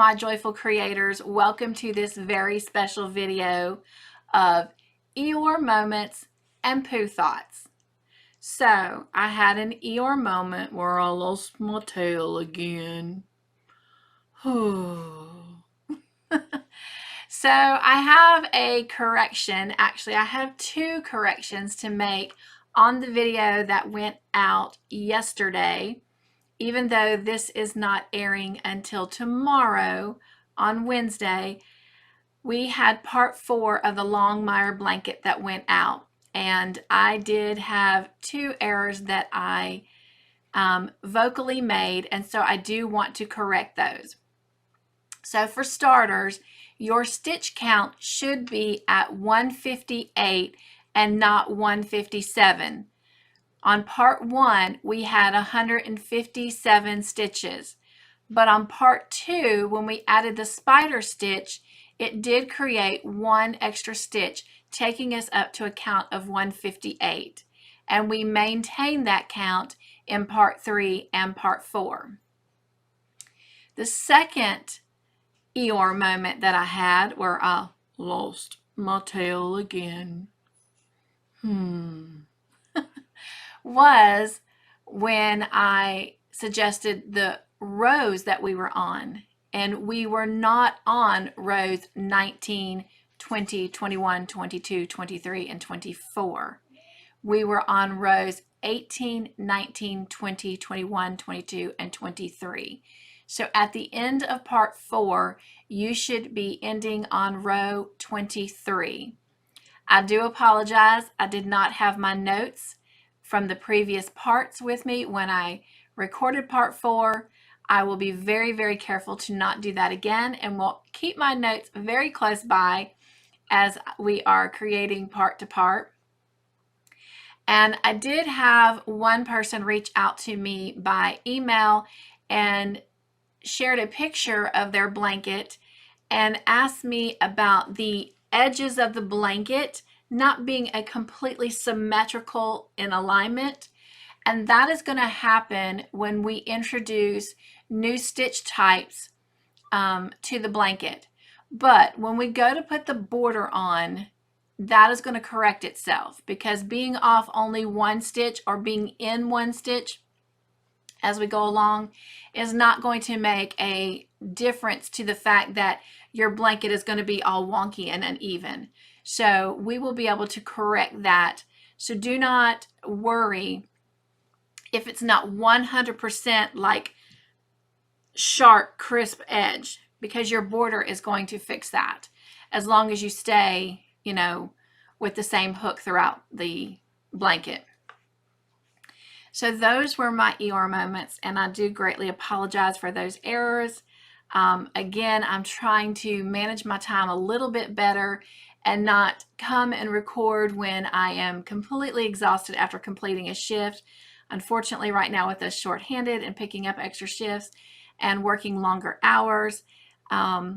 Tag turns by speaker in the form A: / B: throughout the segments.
A: my joyful creators. Welcome to this very special video of Eeyore moments and Pooh thoughts. So I had an Eeyore moment where I lost my tail again. So I have a correction. Actually, I have two corrections to make on the video that went out yesterday. Even though this is not airing until tomorrow on Wednesday, we had part 4 of the Longmire Blanket that went out. And I did have two errors that I vocally made, and so I do want to correct those. So for starters, your stitch count should be at 158 and not 157. On part 1, we had 157 stitches, but on part 2, when we added the spider stitch, it did create one extra stitch, taking us up to a count of 158, and we maintained that count in part 3 and part 4. The second Eeyore moment that I had where I lost my tail again was when I suggested the rows that we were on, and we were not on rows 19, 20, 21, 22, 23, and 24. We were on rows 18, 19, 20, 21, 22, and 23. So at the end of part 4, you should be ending on row 23. I do apologize. I did not have my notes from the previous parts with me when I recorded part 4. I will be very, very careful to not do that again, and will keep my notes very close by as we are creating part to part. And I did have one person reach out to me by email and shared a picture of their blanket and asked me about the edges of the blanket not being a completely symmetrical in alignment. And that is going to happen when we introduce new stitch types to the blanket. But when we go to put the border on, that is going to correct itself, because being off only one stitch or being in one stitch as we go along is not going to make a difference to the fact that your blanket is going to be all wonky and uneven. So we will be able to correct that. So do not worry if it's not 100% like sharp, crisp edge, because your border is going to fix that as long as you stay, with the same hook throughout the blanket. So those were my Eeyore moments, and I do greatly apologize for those errors. Again, I'm trying to manage my time a little bit better and not come and record when I am completely exhausted after completing a shift. Unfortunately, right now with us short-handed and picking up extra shifts and working longer hours, I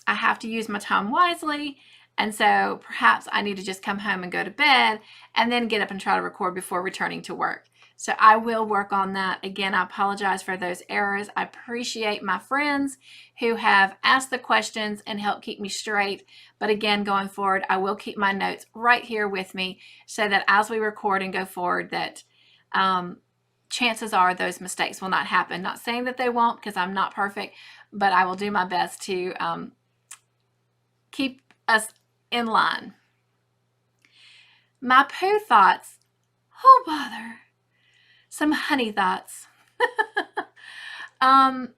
A: have to use my time wisely. And so perhaps I need to just come home and go to bed and then get up and try to record before returning to work. So I will work on that. Again, I apologize for those errors. I appreciate my friends who have asked the questions and helped keep me straight. But again, going forward, I will keep my notes right here with me so that as we record and go forward, that chances are those mistakes will not happen. Not saying that they won't, because I'm not perfect, but I will do my best to keep us in line. My Pooh thoughts. Oh, bother. Some honey thoughts. I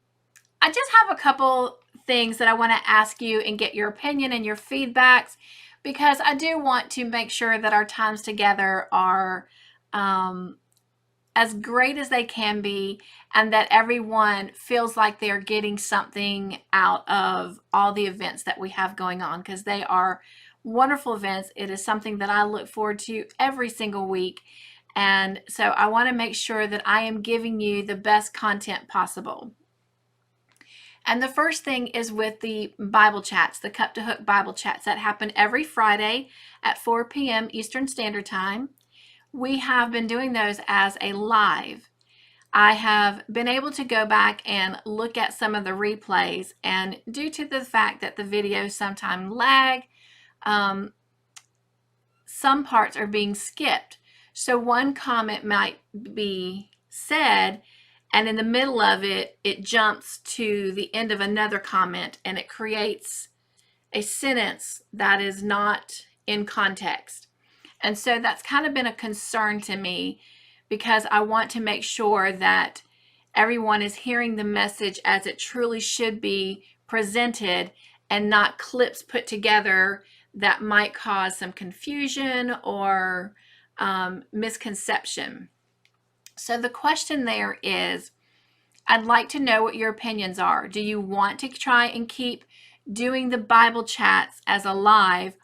A: just have a couple things that I want to ask you and get your opinion and your feedbacks, because I do want to make sure that our times together are as great as they can be, and that everyone feels like they're getting something out of all the events that we have going on, because they are wonderful events. It is something that I look forward to every single week. And so I want to make sure that I am giving you the best content possible. And the first thing is with the Bible chats, the Cup to Hook Bible chats that happen every Friday at 4 p.m. Eastern Standard Time. We have been doing those as a live. I have been able to go back and look at some of the replays, and due to the fact that the videos sometimes lag, some parts are being skipped. So one comment might be said, and in the middle of it, it jumps to the end of another comment, and it creates a sentence that is not in context. And so that's kind of been a concern to me, because I want to make sure that everyone is hearing the message as it truly should be presented, and not clips put together that might cause some confusion or misconception. So the question there is, I'd like to know what your opinions are. Do you want to try and keep doing the Bible chats as a live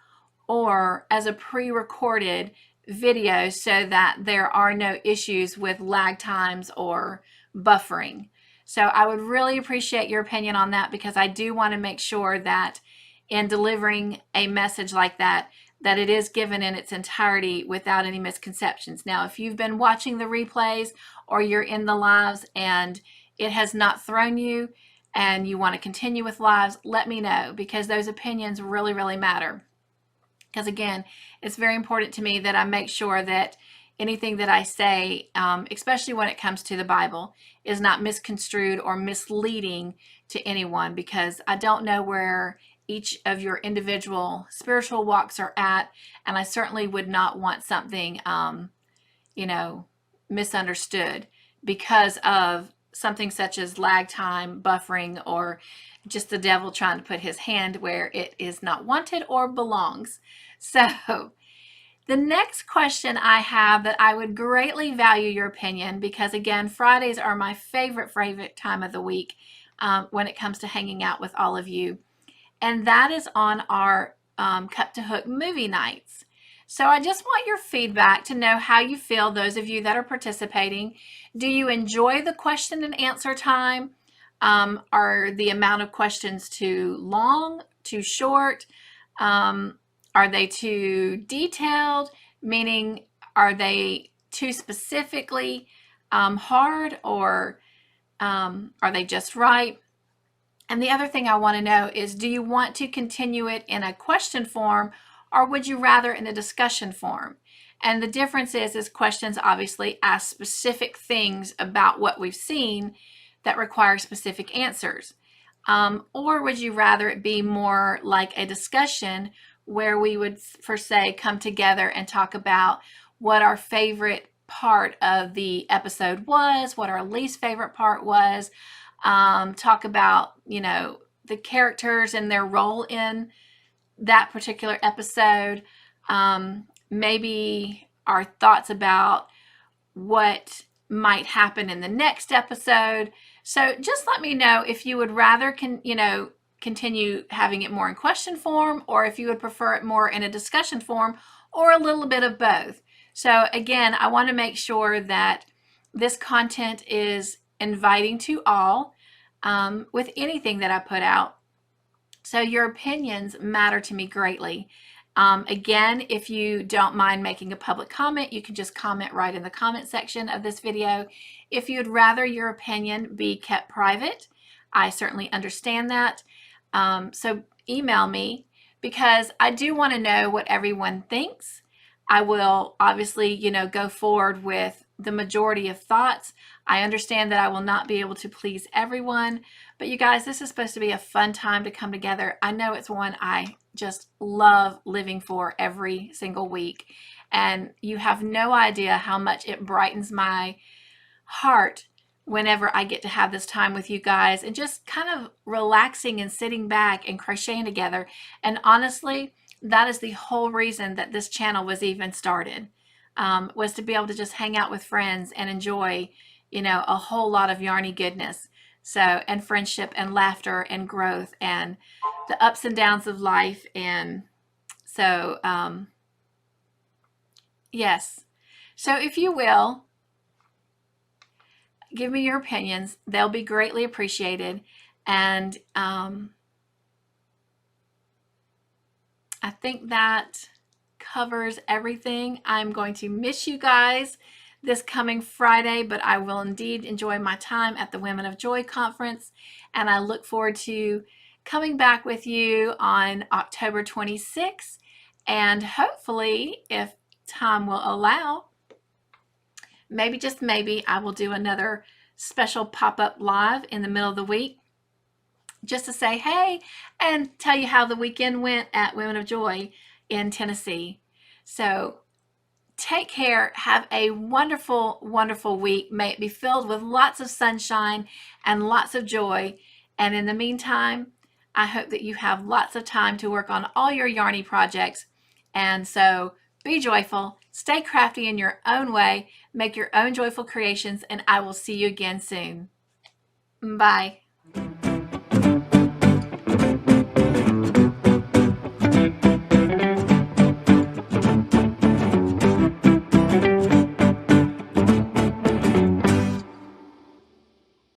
A: or as a pre-recorded video so that there are no issues with lag times or buffering? So I would really appreciate your opinion on that, because I do want to make sure that in delivering a message like that, that it is given in its entirety without any misconceptions. Now, if you've been watching the replays or you're in the lives and it has not thrown you and you want to continue with lives, let me know, because those opinions really, really matter. Because again, it's very important to me that I make sure that anything that I say, especially when it comes to the Bible, is not misconstrued or misleading to anyone, because I don't know where each of your individual spiritual walks are at, and I certainly would not want something, misunderstood because of something such as lag time, buffering, or just the devil trying to put his hand where it is not wanted or belongs. So the next question I have that I would greatly value your opinion, because again, Fridays are my favorite time of the week when it comes to hanging out with all of you. And that is on our Cut to Hook movie nights. So I just want your feedback to know how you feel, those of you that are participating. Do you enjoy the question and answer time? Are the amount of questions too long, too short? Are they too detailed? Meaning, are they too specifically hard, or are they just right? And the other thing I want to know is, do you want to continue it in a question form, or would you rather in a discussion form? And the difference is questions obviously ask specific things about what we've seen that require specific answers. Or would you rather it be more like a discussion where we would, for say, come together and talk about what our favorite part of the episode was, what our least favorite part was, talk about, the characters and their role in that particular episode, maybe our thoughts about what might happen in the next episode. So just let me know if you would rather continue having it more in question form, or if you would prefer it more in a discussion form, or a little bit of both. So again, I want to make sure that this content is inviting to all with anything that I put out. So your opinions matter to me greatly. Again, if you don't mind making a public comment, you can just comment right in the comment section of this video. If you'd rather your opinion be kept private, I certainly understand that. So email me, because I do want to know what everyone thinks. I will obviously, go forward with the majority of thoughts. I understand that I will not be able to please everyone, but you guys, this is supposed to be a fun time to come together. I know it's one I just love living for every single week, and you have no idea how much it brightens my heart whenever I get to have this time with you guys and just kind of relaxing and sitting back and crocheting together. And honestly, that is the whole reason that this channel was even started, was to be able to just hang out with friends and enjoy, a whole lot of yarny goodness. So, and friendship and laughter and growth and the ups and downs of life. And so, yes. So if you will, give me your opinions. They'll be greatly appreciated. And I think that covers everything. I'm going to miss you guys this coming Friday, but I will indeed enjoy my time at the Women of Joy conference, and I look forward to coming back with you on October 26th, and hopefully, if time will allow, maybe just maybe I will do another special pop-up live in the middle of the week just to say hey and tell you how the weekend went at Women of Joy in Tennessee. So take care. Have a wonderful, wonderful week. May it be filled with lots of sunshine and lots of joy. And in the meantime, I hope that you have lots of time to work on all your yarny projects. And so be joyful, stay crafty in your own way, make your own joyful creations, and I will see you again soon. Bye.